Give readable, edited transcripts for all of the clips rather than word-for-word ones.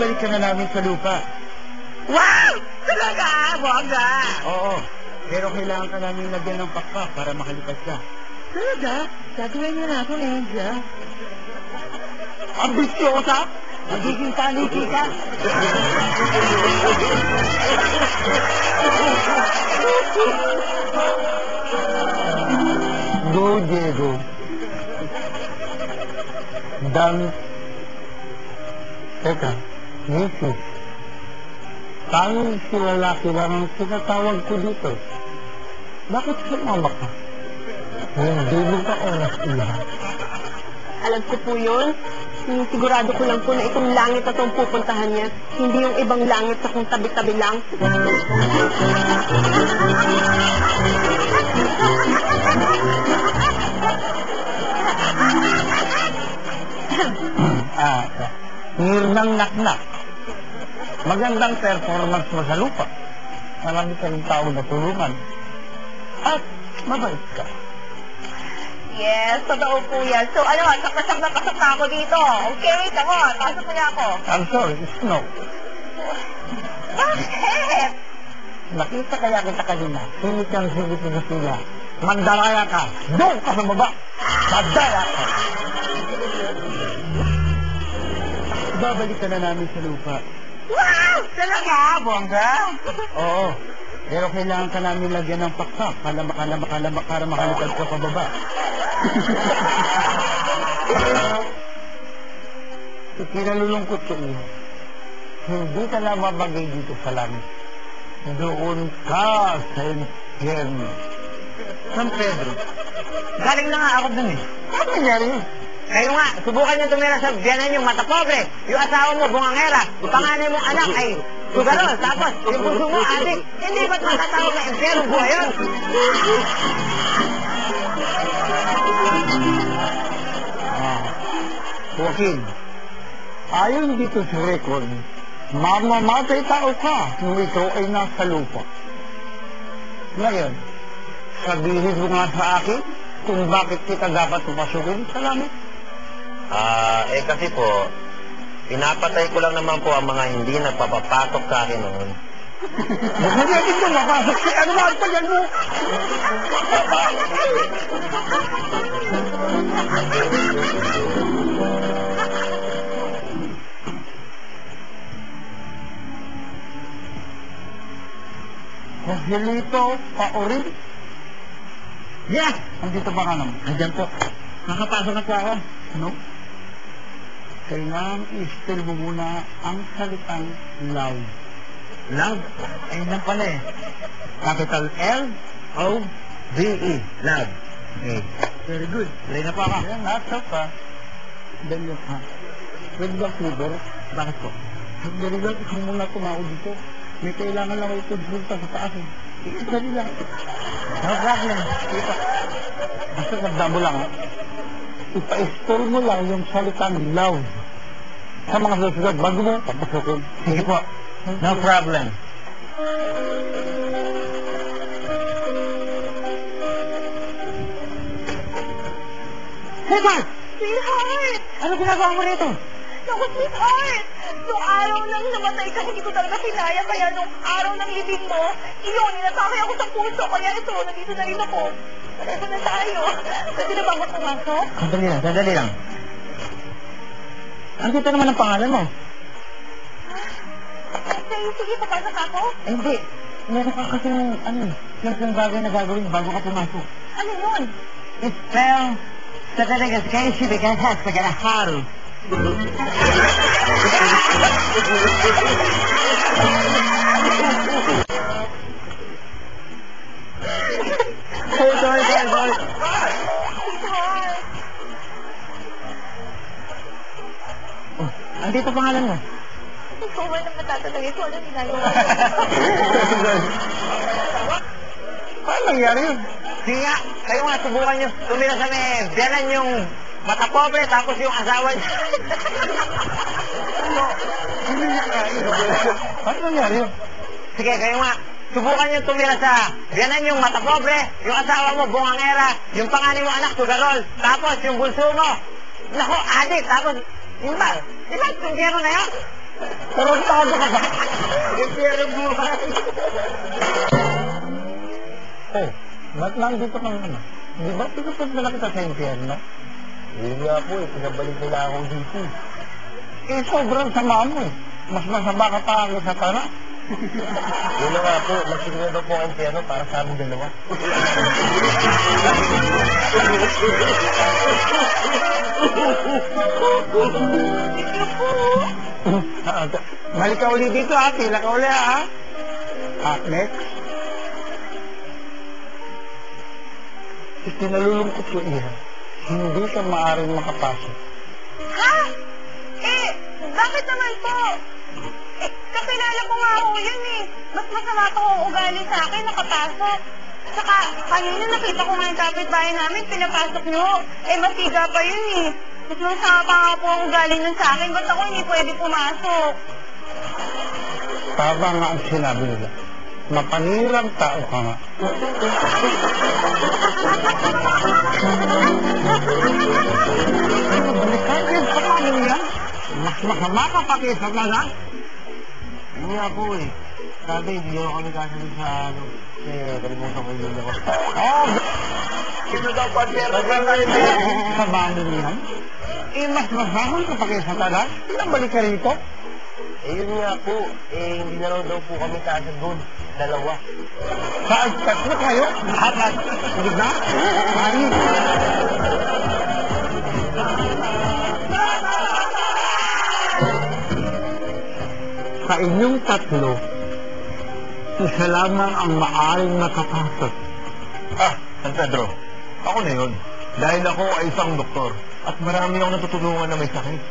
Babalik ka na namin sa lupa. Wow! Talaga, bongga! Oo, pero kailangan ka namin lagyan ng pakpak para makalipas ka. Talaga? Gagawin niyo na ako, Angel. Ambisyosa! Magiging taliki ka! Go, Diego. Teka, Mrs. Tanging si lalaki lang ang sinatawag ko dito. Bakit sumama ka? Hindi mo ka oras ilan. Alam ko po yun. Sigurado ko lang po na itong langit na itong pupuntahan niya. Hindi yung ibang langit sa kung tabi-tabi lang. Ngirnang naknak. Magandang performance mo sa lupa. Marami ka rin tao na tulungan. At mabait ka. Yes, totoo po yan. So ano, pasok na ako dito. Okay, wait ako. Pasok mo niya ako. I'm sorry, it's no. Bakit? Nakita kaya kita kanina. Singit kang singit na sila. Mandalaya ka. Doon ka sa baba. Madaya ka. Babalik ka na namin sa lupa. Wow! Talaga, bongga? Oo. Pero kailangan ka namin lagyan ng pakpak para makalipad ka pababa. Kinalulungkot ko iyo. Hindi ka na mabagay dito sa langit. Doon ka sa impyerno. San Pedro. Galing na nga ako dun eh. Ano nangyari yun? Kayo nga, subukan niyo tumira sa biyanan yung mata pobre. Yung asawa mo, bungangera. Yung panganay mong anak ay sugarol. Tapos, yung puso mo, adik. Hindi ba't matatawag na impyerno buhay yun? Joaquin, ayon dito sa record, mamamatay tao ka nung ikaw ay nasa lupa. Ngayon, sabihin mo nga sa akin kung bakit kita dapat pupasukin sa langit. Kasi po, pinapatay ko lang naman po ang mga hindi nagpapapatok sa akin noon. Huwag na natin mo mapasok si ano ba ang pagyan mo? Joselito Paorin. Yes! Andito ba ka naman? Andyan po. Nakapasok na po ako. No? Kailangan i-spell mo muna ang salitang love. Love? Ayun lang pala eh. Capital L-O-V-E. Love. Okay. Very good. Play na po ako. Ayan, nasa pa. Then yung with the fever. Bakit po? Very good. Ikaw muna tumao dito. May kailangan lang ito punta sa taas. Isa nila. No problem. Ika. Basta nagdamo lang. Ipa-store mo lang yung salitang love. Sa mga susunod, bago mo, papasukin. Sige po. No problem. Hey, Mark! Sweetheart! Ano ginagawa mo rito? Naku, sweetheart! Nung araw nang namatay ka, hindi ko talaga kinaya. Kaya nung araw ng libing mo, iyon, inatake ako sa puso. Kaya ito, nandito na rin ako. Pareho na tayo. Pwede na ba ako pumasok? Sandali lang. Andito naman ang pangalan mo. Sige, papasok ako. Eh, hindi. Meron ka kasi simpleng bagay na gagawin bago ka pumasok. Ano yun? It's spelled sa talagang kasi bigas sa ganaharo. Sorry. Sweetheart! Andito pangalan mo. Ikaw ba naman tatanungin ko ano ginagawa? Paano nangyari yun? Sige nga, kayo nga subukan nyo tumira sa may biyanan yung mata pobre tapos yung asawa niya. Hindi niya kaya. Paano nangyari yun? Sige, kayo nga. Subukan nyo tumira sa biyanan yung mata pobre, yung asawa mo, bungangera, yung panganay mo anak, sugarol, tapos yung bunso mo, nako, adik, tapos, yun ba? Di ba, tunggero na yun? Tarantado ka ba? Impyerno buhay. Oh, ba't nandito ka naman? Di ba pinapagdala kita sa impyerno? Yun nga po eh, pinabalik nila ako dito. Eh, sobrang sama mo eh. Mas masama ka pa ako sa tara. Yun na nga po, magsiguro daw po ang impyerno para sa aming dalawa. Balik ka uli dito ha, pila ka uli ha. Next. Itinalulungkot ko iya. Hindi ka maaaring makapasok. Ha? Eh, bakit naman po? Eh, kakilala ko nga ho yun eh. Mas masama pa ang ugali sa akin, nakapasok. Saka, kanina nakita ko nga yung kapitbahay namin, pinapasok nyo. Eh, masiga pa yun eh. Mas masama pa nga po ang ugali nun sa akin. Ba't ako hindi pwede pumasok? Tama nga ang sinabi nila. Mapanirang tao ka nga. Balikan yan sa paano yan. Mas masama ka pa kaysa na lang. Yun nga po eh. Sabi, hindi ako kami kasabi sa ano. Kasi kalimutan ko yung dalawa. Oh, Ito daw po, impyerno. sa bago yan. Eh, mas masama ka pa kaysa na lang. Pinabalik ka rito. Eh yun nga po, eh hindi na daw po kami kasag doon. Dalawa. Saan tatlo kayo? Lahat. Hindi ba? Mari. Sa inyong tatlo, isa lamang ang maaaring makapasok. San Pedro, ako na yun. Dahil ako ay isang doktor. At marami akong natutulungan na may sakit.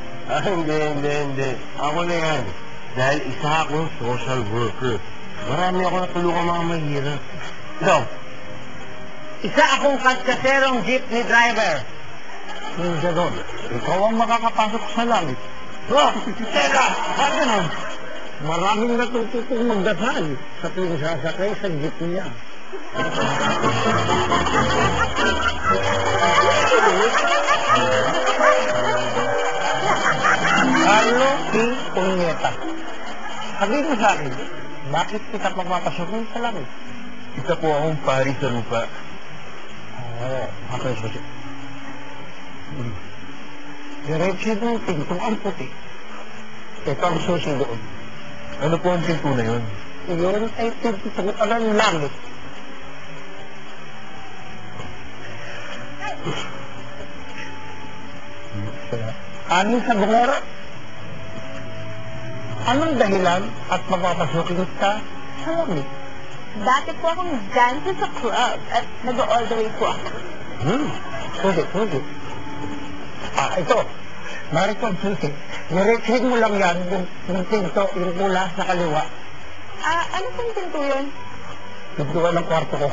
Hindi. Ako na yan. Dahil isa akong social worker. Marami akong natulungan mga mahirap. Ikaw, isa akong kaskaserong jeepney driver. Yung gano'n, ikaw ang makakapasok sa langit. Bro, teka, Bakit ganun? Maraming natututong magdasal sa tuwing sasakay sa jeep niya. Carlo P. Punyeta. Sabihin mo sa akin, bakit kita papapasukin sa langit? Isa po akong pari sa lupa. Oo, okay, sige. Diretso ng pintong ang puti. Ito ang susi doon. Ano po ang pinto na yun? Iyon ay pinto ng langit. Anin sa bungero? Anong dahilan at mapapasukin ka sa langit? Dati po akong dancer sa club at nag-all the way po ako. Susi. Ito. Narito ang susi. Niretsin mo lang yan, yung pinto, yung mula sa kaliwa. Ano pong pinto yun? Pintuan ng kwarto ko.